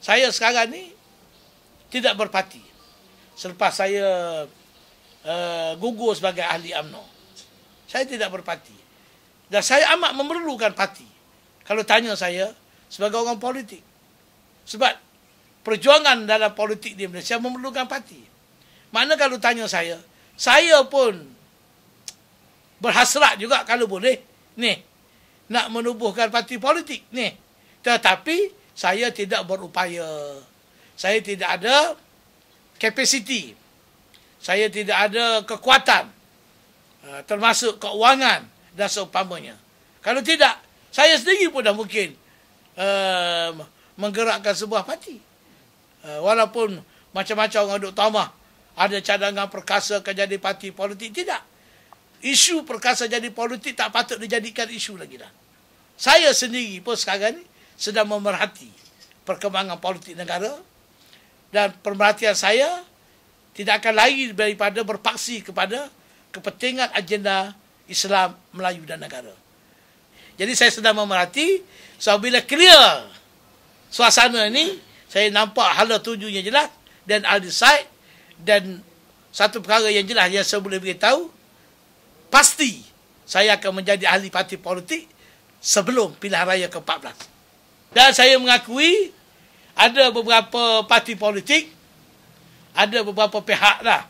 Saya sekarang ni tidak berparti. Selepas saya gugur sebagai ahli UMNO, saya tidak berparti. Dan saya amat memerlukan parti. Kalau tanya saya sebagai orang politik. Sebab perjuangan dalam politik di Malaysia memerlukan parti. Mana kalau tanya saya pun berhasrat juga kalau boleh nak menubuhkan parti politik ni. Tetapi saya tidak berupaya. Saya tidak ada kapasiti. Saya tidak ada kekuatan, termasuk keuangan dan seumpamanya. Kalau tidak, saya sendiri pun dah mungkin menggerakkan sebuah parti. Walaupun macam-macam orang duk tamah, ada cadangan perkasa akan jadi parti politik. Tidak. Isu perkasa jadi politik tak patut dijadikan isu lagi dah. Saya sendiri pun sekarang ni sedang memerhati perkembangan politik negara. Dan pemerhatian saya tidak akan lari daripada berpaksi kepada kepentingan agenda Islam, Melayu dan negara. Jadi saya sedang memerhati. So bila clear suasana ini, saya nampak hala tujunya jelas. Dan I'll decide. Dan satu perkara yang jelas yang saya boleh beritahu, pasti saya akan menjadi ahli parti politik sebelum pilihan raya ke-14. Dan saya mengakui ada beberapa parti politik, ada beberapa pihak lah,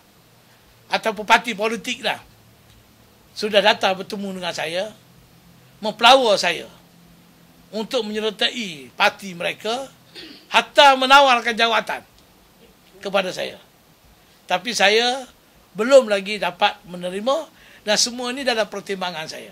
ataupun parti politik lah, sudah datang bertemu dengan saya, mempelawa saya untuk menyertai parti mereka, hatta menawarkan jawatan kepada saya. Tapi saya belum lagi dapat menerima, dan semua ini dalam pertimbangan saya.